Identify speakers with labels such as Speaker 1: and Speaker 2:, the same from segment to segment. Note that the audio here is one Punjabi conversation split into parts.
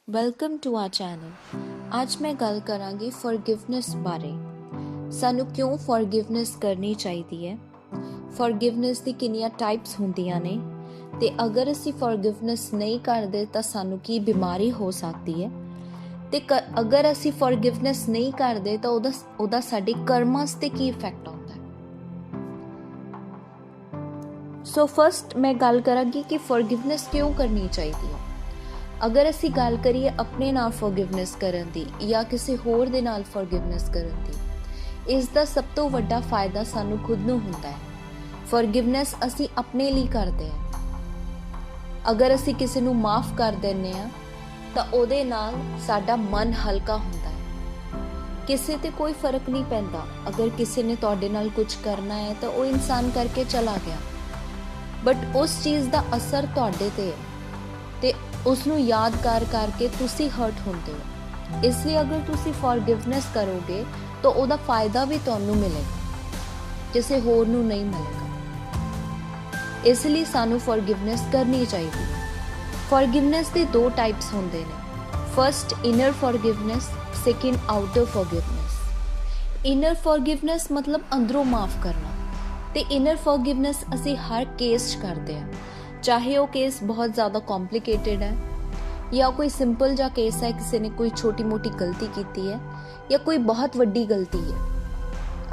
Speaker 1: Welcome to our channel. ਅੱਜ ਮੈਂ ਗੱਲ ਕਰਾਂਗੀ ਫॉरगिवनेस ਬਾਰੇ। ਸਾਨੂੰ ਕਿਉਂ ਫॉरगिवनेस ਕਰਨੀ ਚਾਹੀਦੀ ਹੈ, ਫॉरगिवनेस ਦੀ ਕਿੰਨੀਆਂ ਟਾਈਪਸ ਹੁੰਦੀਆਂ ਨੇ ਤੇ ਅਗਰ ਅਸੀਂ ਫॉरगिवनेस ਨਹੀਂ ਕਰਦੇ ਤਾਂ ਸਾਨੂੰ ਕੀ ਬਿਮਾਰੀ ਹੋ ਸਕਦੀ ਹੈ ਤੇ ਅਗਰ ਅਸੀਂ ਫॉरगिवनेस ਨਹੀਂ ਕਰਦੇ ਤਾਂ ਉਹਦਾ ਸਾਡੇ ਕਰਮਾਂ ਤੇ ਕੀ ਇਫੈਕਟ ਆਉਂਦਾ ਹੈ। ਸੋ ਫਸਟ ਮੈਂ ਗੱਲ ਕਰਾਂਗੀ ਕਿ ਫॉरगिवनेस ਕਿਉਂ ਕਰਨੀ ਚਾਹੀਦੀ ਹੈ। ਅਗਰ ਅਸੀਂ ਗੱਲ ਕਰੀਏ ਆਪਣੇ ਨਾਲ ਫॉरगिवनेस ਕਰਨ ਦੀ ਜਾਂ ਕਿਸੇ ਹੋਰ ਦੇ ਨਾਲ ਫॉरगिवनेस ਕਰਨ ਦੀ, ਇਸ ਦਾ ਸਭ ਤੋਂ ਵੱਡਾ ਫਾਇਦਾ ਸਾਨੂੰ ਖੁਦ ਨੂੰ ਹੁੰਦਾ ਹੈ। ਫॉरगिवनेस ਅਸੀਂ ਆਪਣੇ ਲਈ ਕਰਦੇ ਹਾਂ। ਅਗਰ ਅਸੀਂ ਕਿਸੇ ਨੂੰ ਮਾਫ ਕਰ ਦਿੰਦੇ ਹਾਂ ਤਾਂ ਉਹਦੇ ਨਾਲ ਸਾਡਾ ਮਨ ਹਲਕਾ ਹੁੰਦਾ ਹੈ। ਕਿਸੇ ਤੇ ਕੋਈ ਫਰਕ ਨਹੀਂ ਪੈਂਦਾ। ਅਗਰ ਕਿਸੇ ਨੇ ਤੁਹਾਡੇ ਨਾਲ ਕੁਝ ਕਰਨਾ ਹੈ ਤਾਂ ਉਹ ਇਨਸਾਨ ਕਰਕੇ ਚਲਾ ਗਿਆ, ਬਟ ਉਸ ਚੀਜ਼ ਦਾ ਅਸਰ ਤੁਹਾਡੇ ਤੇ ਹੈ ਤੇ ਉਸ ਨੂੰ ਯਾਦ ਕਰਕੇ ਤੁਸੀਂ ਹਰਟ ਹੁੰਦੇ ਹੋ। ਇਸ ਲਈ ਅਗਰ ਤੁਸੀਂ ਫॉरगिवनेस ਕਰੋਗੇ ਤਾਂ ਉਹਦਾ ਫਾਇਦਾ ਵੀ ਤੁਹਾਨੂੰ ਮਿਲੇਗਾ, ਕਿਸੇ ਹੋਰ ਨੂੰ ਨਹੀਂ ਮਿਲੇਗਾ। ਇਸ ਲਈ ਸਾਨੂੰ ਫॉरगिवनेस ਕਰਨੀ ਚਾਹੀਦੀ ਹੈ। ਫॉरगिवनेस ਦੇ ਦੋ ਟਾਈਪਸ ਹੁੰਦੇ ਨੇ। First inner forgiveness, second outer forgiveness. Inner forgiveness ਮਤਲਬ ਅੰਦਰੋਂ ਮਾਫ ਕਰਨਾ ਤੇ ਇਨਰ ਫॉरगिवनेस ਅਸੀਂ ਹਰ ਕੇਸ 'ਚ ਕਰਦੇ ਹਾਂ, ਚਾਹੇ ਉਹ ਕੇਸ ਬਹੁਤ ਜ਼ਿਆਦਾ ਕੌਮਪਲੀਕੇਟਿਡ ਹੈ ਜਾਂ ਕੋਈ ਸਿੰਪਲ ਜਿਹਾ ਕੇਸ ਹੈ, ਕਿਸੇ ਨੇ ਕੋਈ ਛੋਟੀ ਮੋਟੀ ਗਲਤੀ ਕੀਤੀ ਹੈ ਜਾਂ ਕੋਈ ਬਹੁਤ ਵੱਡੀ ਗਲਤੀ ਹੈ।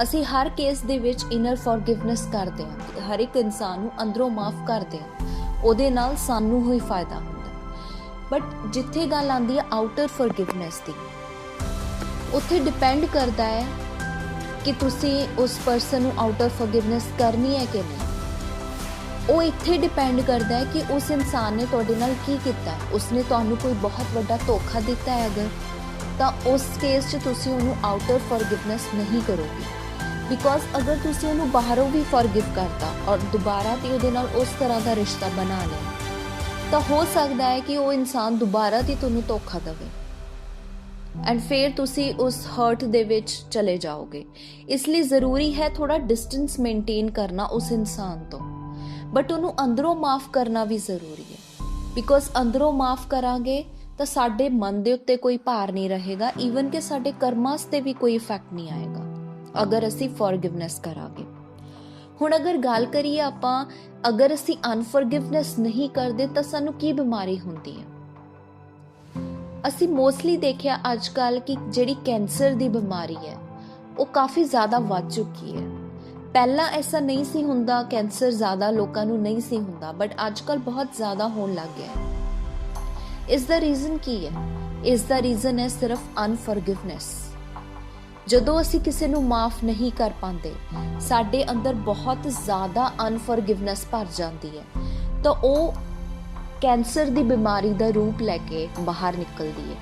Speaker 1: ਅਸੀਂ ਹਰ ਕੇਸ ਦੇ ਵਿੱਚ ਇਨਰ ਫॉरगिवनेस ਕਰਦੇ ਹਾਂ, ਹਰ ਇੱਕ ਇਨਸਾਨ ਨੂੰ ਅੰਦਰੋਂ ਮਾਫ ਕਰਦੇ ਹਾਂ, ਉਹਦੇ ਨਾਲ ਸਾਨੂੰ ਹੀ ਫਾਇਦਾ ਹੁੰਦਾ। ਬਟ ਜਿੱਥੇ ਗੱਲ ਆਉਂਦੀ ਹੈ ਆਊਟਰ ਫॉरगिवनेस ਦੀ, ਉੱਥੇ ਡਿਪੈਂਡ ਕਰਦਾ ਹੈ ਕਿ ਤੁਸੀਂ ਉਸ ਪਰਸਨ ਨੂੰ ਆਊਟਰ ਫॉरगिवनेस ਕਰਨੀ ਹੈ ਕਿ ਨਹੀਂ। ਉਹ ਇੱਥੇ ਡਿਪੈਂਡ ਕਰਦਾ ਹੈ ਕਿ ਉਸ ਇਨਸਾਨ ਨੇ ਤੁਹਾਡੇ ਨਾਲ ਕੀ ਕੀਤਾ ਹੈ। ਉਸਨੇ ਤੁਹਾਨੂੰ ਕੋਈ ਬਹੁਤ ਵੱਡਾ ਧੋਖਾ ਦਿੱਤਾ ਹੈ ਅਗਰ, ਤਾਂ ਉਸ ਕੇਸ 'ਚ ਤੁਸੀਂ ਉਹਨੂੰ ਆਊਟਰ ਫॉरगिवनेस ਨਹੀਂ ਕਰੋਗੇ। ਬਿਕੋਜ਼ ਅਗਰ ਤੁਸੀਂ ਉਹਨੂੰ ਬਾਹਰੋਂ ਵੀ ਫॉरगिव ਕਰਤਾ ਔਰ ਦੁਬਾਰਾ ਤੇ ਉਹਦੇ ਨਾਲ ਉਸ ਤਰ੍ਹਾਂ ਦਾ ਰਿਸ਼ਤਾ ਬਣਾ ਲਿਆ, ਤਾਂ ਹੋ ਸਕਦਾ ਹੈ ਕਿ ਉਹ ਇਨਸਾਨ ਦੁਬਾਰਾ ਤੇ ਤੁਹਾਨੂੰ ਧੋਖਾ ਦੇਵੇ ਐਂਡ ਫਿਰ ਤੁਸੀਂ ਉਸ ਹਰਟ ਦੇ ਵਿੱਚ ਚਲੇ ਜਾਓਗੇ। ਇਸ ਲਈ ਜ਼ਰੂਰੀ ਹੈ ਥੋੜਾ ਡਿਸਟੈਂਸ ਮੇਨਟੇਨ ਕਰਨਾ ਉਸ ਇਨਸਾਨ ਤੋਂ, ਬਟ ਉਹਨੂੰ ਅੰਦਰੋਂ ਮਾਫ ਕਰਨਾ ਵੀ ਜ਼ਰੂਰੀ ਹੈ। ਬਿਕੋਜ਼ ਅੰਦਰੋਂ ਮਾਫ ਕਰਾਂਗੇ ਤਾਂ ਸਾਡੇ ਮਨ ਦੇ ਉੱਤੇ ਕੋਈ ਭਾਰ ਨਹੀਂ ਰਹੇਗਾ, ਈਵਨ ਕਿ ਸਾਡੇ ਕਰਮਾਂ 'ਤੇ ਵੀ ਕੋਈ ਇਫੈਕਟ ਨਹੀਂ ਆਏਗਾ ਅਗਰ ਅਸੀਂ ਫॉरगिवनेस ਕਰਾਂਗੇ। ਹੁਣ ਅਗਰ ਗੱਲ ਕਰੀਏ ਆਪਾਂ, ਅਗਰ ਅਸੀਂ ਅਨਫॉरगिवनेस ਨਹੀਂ ਕਰਦੇ ਤਾਂ ਸਾਨੂੰ ਕੀ ਬਿਮਾਰੀ ਹੁੰਦੀ ਹੈ। ਅਸੀਂ ਮੋਸਟਲੀ ਦੇਖਿਆ ਅੱਜ ਕੱਲ੍ਹ ਕਿ ਜਿਹੜੀ ਕੈਂਸਰ ਦੀ ਬਿਮਾਰੀ ਹੈ ਉਹ ਕਾਫੀ ਜ਼ਿਆਦਾ ਵੱਧ ਚੁੱਕੀ ਹੈ। ਪਹਿਲਾਂ ਐਸਾ ਨਹੀਂ ਸੀ ਹੁੰਦਾ, ਕੈਂਸਰ ਜ਼ਿਆਦਾ ਲੋਕਾਂ ਨੂੰ ਨਹੀਂ ਸੀ ਹੁੰਦਾ, ਬਟ ਅੱਜ ਕੱਲ੍ਹ ਬਹੁਤ ਜ਼ਿਆਦਾ ਹੋਣ ਲੱਗ ਗਿਆ ਹੈ। ਇਸ ਦਾ ਰੀਜ਼ਨ ਕੀ ਹੈ? ਇਸ ਦਾ ਰੀਜ਼ਨ ਹੈ ਸਿਰਫ ਅਨਫॉरगिवनेस। ਜਦੋਂ ਅਸੀਂ ਕਿਸੇ ਨੂੰ ਮਾਫ ਨਹੀਂ ਕਰ ਪਾਉਂਦੇ, ਸਾਡੇ ਅੰਦਰ ਬਹੁਤ ਜ਼ਿਆਦਾ ਅਨਫॉरगिवनेस ਭਰ ਜਾਂਦੀ ਹੈ, ਤਾਂ ਉਹ ਕੈਂਸਰ ਦੀ ਬਿਮਾਰੀ ਦਾ ਰੂਪ ਲੈ ਕੇ ਬਾਹਰ ਨਿਕਲਦੀ ਹੈ।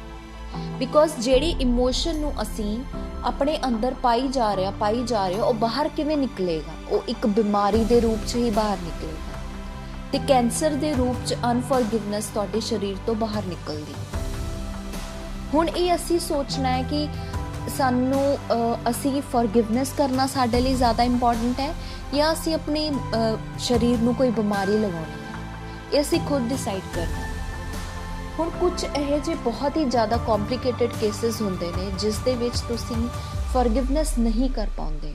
Speaker 1: ਬਿਕੋਜ਼ ਜਿਹੜੀ ਇਮੋਸ਼ਨ ਨੂੰ ਅਸੀਂ ਆਪਣੇ ਅੰਦਰ ਪਾਈ ਜਾ ਰਹੇ ਉਹ ਬਾਹਰ ਕਿਵੇਂ ਨਿਕਲੇਗਾ? ਉਹ ਇੱਕ ਬਿਮਾਰੀ ਦੇ ਰੂਪ 'ਚ ਹੀ ਬਾਹਰ ਨਿਕਲੇਗਾ ਤੇ ਕੈਂਸਰ ਦੇ ਰੂਪ 'ਚ ਅਨਫॉरगिवनेस ਤੁਹਾਡੇ ਸਰੀਰ ਤੋਂ ਬਾਹਰ ਨਿਕਲਦੀ। ਹੁਣ ਇਹ ਅਸੀਂ ਸੋਚਣਾ ਹੈ ਕਿ ਸਾਨੂੰ ਅਸੀਂ ਫॉरगिवनेस ਕਰਨਾ ਸਾਡੇ ਲਈ ਜ਼ਿਆਦਾ ਇੰਪੋਰਟੈਂਟ ਹੈ ਜਾਂ ਅਸੀਂ ਆਪਣੇ ਸਰੀਰ ਨੂੰ ਕੋਈ ਬਿਮਾਰੀ ਲਗਾਉਣੀ ਹੈ, ਇਹ ਅਸੀਂ ਖੁਦ ਡਿਸਾਈਡ ਕਰਨਾ। ਹੁਣ ਕੁਝ ਇਹੋ ਜਿਹੇ ਬਹੁਤ ਹੀ ਜ਼ਿਆਦਾ ਕੌਮਪਲੀਕੇਟਿਡ ਕੇਸਿਸ ਹੁੰਦੇ ਨੇ ਜਿਸ ਦੇ ਵਿੱਚ ਤੁਸੀਂ ਫॉरगिवनेस ਨਹੀਂ ਕਰ ਪਾਉਂਦੇ।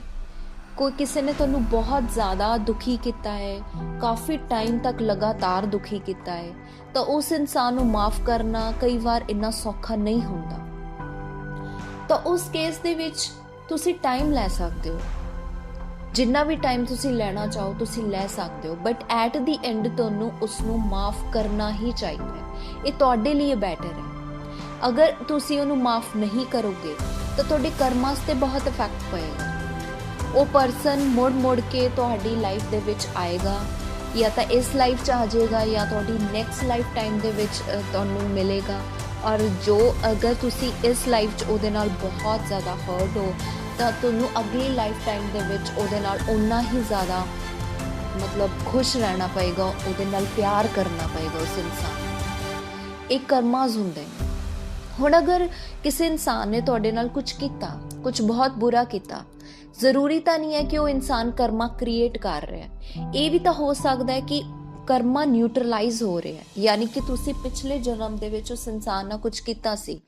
Speaker 1: ਕੋਈ ਕਿਸੇ ਨੇ ਤੁਹਾਨੂੰ ਬਹੁਤ ਜ਼ਿਆਦਾ ਦੁਖੀ ਕੀਤਾ ਹੈ, ਕਾਫੀ ਟਾਈਮ ਤੱਕ ਲਗਾਤਾਰ ਦੁਖੀ ਕੀਤਾ ਹੈ, ਤਾਂ ਉਸ ਇਨਸਾਨ ਨੂੰ ਮਾਫ ਕਰਨਾ ਕਈ ਵਾਰ ਇੰਨਾ ਸੌਖਾ ਨਹੀਂ ਹੁੰਦਾ। ਤਾਂ ਉਸ ਕੇਸ ਦੇ ਵਿੱਚ ਤੁਸੀਂ ਟਾਈਮ ਲੈ ਸਕਦੇ ਹੋ, ਜਿੰਨਾ ਵੀ ਟਾਈਮ ਤੁਸੀਂ ਲੈਣਾ ਚਾਹੋ ਤੁਸੀਂ ਲੈ ਸਕਦੇ ਹੋ, ਬਟ ਐਟ ਦੀ ਐਂਡ ਤੁਹਾਨੂੰ ਉਸਨੂੰ ਮਾਫ ਕਰਨਾ ਹੀ ਚਾਹੀਦਾ ਹੈ। ਇਹ ਤੁਹਾਡੇ ਲਈ ਬੈਟਰ ਹੈ। ਅਗਰ ਤੁਸੀਂ ਉਹਨੂੰ ਮਾਫ ਨਹੀਂ ਕਰੋਗੇ ਤਾਂ ਤੁਹਾਡੇ ਕਰਮਾਂ 'ਤੇ ਬਹੁਤ ਇਫੈਕਟ ਪਏਗਾ। ਉਹ ਪਰਸਨ ਮੁੜ ਕੇ ਤੁਹਾਡੀ ਲਾਈਫ ਦੇ ਵਿੱਚ ਆਏਗਾ, ਜਾਂ ਤਾਂ ਇਸ ਲਾਈਫ 'ਚ ਆ ਜਾਏਗਾ ਜਾਂ ਤੁਹਾਡੀ ਨੈਕਸਟ ਲਾਈਫ ਟਾਈਮ ਦੇ ਵਿੱਚ ਤੁਹਾਨੂੰ ਮਿਲੇਗਾ। ਔਰ ਜੋ ਅਗਰ ਤੁਸੀਂ ਇਸ ਲਾਈਫ 'ਚ ਉਹਦੇ ਨਾਲ ਬਹੁਤ ਜ਼ਿਆਦਾ ਹਰਟ ਹੋ ਤਾਂ ਤੁਹਾਨੂੰ ਅਗਲੀ ਲਾਈਫ ਟਾਈਮ ਦੇ ਵਿੱਚ ਉਹਦੇ ਨਾਲ ਓਨਾ ਹੀ ਜ਼ਿਆਦਾ ਖੁਸ਼ ਰਹਿਣਾ ਪਏਗਾ, ਉਹਦੇ ਨਾਲ ਪਿਆਰ ਕਰਨਾ ਪਏਗਾ ਉਸ ਇਨਸਾਨ ਨੂੰ। ਇਹ ਕਰਮਾਜ਼ ਹੁੰਦੇ ਨੇ। ਹੁਣ ਅਗਰ ਕਿਸੇ ਇਨਸਾਨ ਨੇ ਤੁਹਾਡੇ ਨਾਲ ਕੁਝ ਕੀਤਾ, ਕੁਝ ਬਹੁਤ ਬੁਰਾ ਕੀਤਾ, ਜ਼ਰੂਰੀ ਤਾਂ ਨਹੀਂ ਹੈ ਕਿ ਉਹ ਇਨਸਾਨ ਕਰਮਾ ਕ੍ਰੀਏਟ ਕਰ ਰਿਹਾ ਹੈ। ਇਹ ਵੀ ਤਾਂ ਹੋ ਸਕਦਾ ਹੈ ਕਿ ਕਰਮਾ ਨਿਊਟਰਲਾਈਜ਼ ਹੋ ਰਿਹਾ, ਯਾਨੀ ਕਿ ਤੁਸੀਂ ਪਿਛਲੇ ਜਨਮ ਦੇ ਵਿੱਚ ਉਸ ਇਨਸਾਨ ਨਾਲ ਕੁਝ ਕੀਤਾ ਸੀ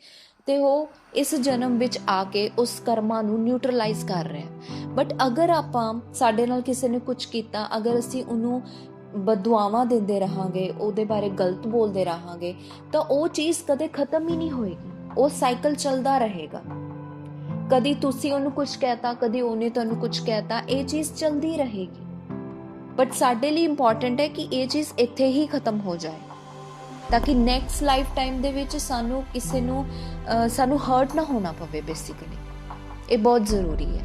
Speaker 1: ਤੇ ਉਹ ਇਸ ਜਨਮ ਵਿੱਚ ਆ ਕੇ ਉਸ ਕਰਮਾ ਨੂੰ ਨਿਊਟਰਲਾਈਜ਼ ਕਰ ਰਿਹਾ। ਬਟ ਅਗਰ ਆਪਾਂ ਸਾਡੇ ਨਾਲ ਕਿਸੇ ਨੇ ਕੁਝ ਕੀਤਾ, ਅਗਰ ਅਸੀਂ ਉਹਨੂੰ ਬਦਦੁਆਵਾਂ ਦਿੰਦੇ ਰਹਾਂਗੇ, ਉਹਦੇ ਬਾਰੇ ਗਲਤ ਬੋਲਦੇ ਰਹਾਂਗੇ, ਤਾਂ ਉਹ ਚੀਜ਼ ਕਦੇ ਖਤਮ ਹੀ ਨਹੀਂ ਹੋਏਗੀ। ਉਹ ਸਾਈਕਲ ਚੱਲਦਾ ਰਹੇਗਾ। ਕਦੀ ਤੁਸੀਂ ਉਹਨੂੰ ਕੁਝ ਕਹਿਤਾ, ਕਦੀ ਉਹਨੇ ਤੁਹਾਨੂੰ ਕੁਝ ਕਹਿਤਾ, ਇਹ ਚੀਜ਼ ਚੱਲਦੀ ਰਹੇਗੀ। ਬਟ ਸਾਡੇ ਲਈ ਇੰਪੋਰਟੈਂਟ ਹੈ ਕਿ ਇਹ ਚੀਜ਼ ਇੱਥੇ ਹੀ ਖਤਮ ਹੋ ਜਾਏ, ਤਾਂ ਕਿ ਨੈਕਸਟ ਲਾਈਫ ਟਾਈਮ ਦੇ ਵਿੱਚ ਸਾਨੂੰ ਕਿਸੇ ਨੂੰ ਸਾਨੂੰ ਹਰਟ ਨਾ ਹੋਣਾ ਪਵੇ। ਬੇਸਿਕਲੀ ਇਹ ਬਹੁਤ ਜ਼ਰੂਰੀ ਹੈ।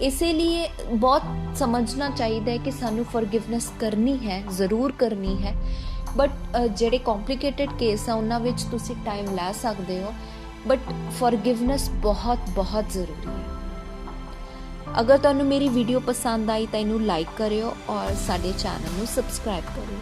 Speaker 1: ਇਸੇ ਲਈ ਬਹੁਤ ਸਮਝਣਾ ਚਾਹੀਦਾ ਹੈ ਕਿ ਸਾਨੂੰ ਫੋਰਗਿਵਨੈਸ ਕਰਨੀ ਹੈ, ਜ਼ਰੂਰ ਕਰਨੀ ਹੈ। ਬਟ ਜਿਹੜੇ ਕੰਪਲਿਕੇਟਡ ਕੇਸ ਆ ਉਹਨਾਂ ਵਿੱਚ ਤੁਸੀਂ ਟਾਈਮ ਲੈ ਸਕਦੇ ਹੋ, ਬਟ ਫੋਰਗਿਵਨੈਸ ਬਹੁਤ ਬਹੁਤ ਜ਼ਰੂਰੀ ਹੈ। ਅਗਰ ਤੁਹਾਨੂੰ ਮੇਰੀ ਵੀਡੀਓ ਪਸੰਦ ਆਈ ਤਾਂ ਇਹਨੂੰ ਲਾਈਕ ਕਰਿਓ ਔਰ ਸਾਡੇ ਚੈਨਲ ਨੂੰ ਸਬਸਕ੍ਰਾਈਬ ਕਰਿਓ।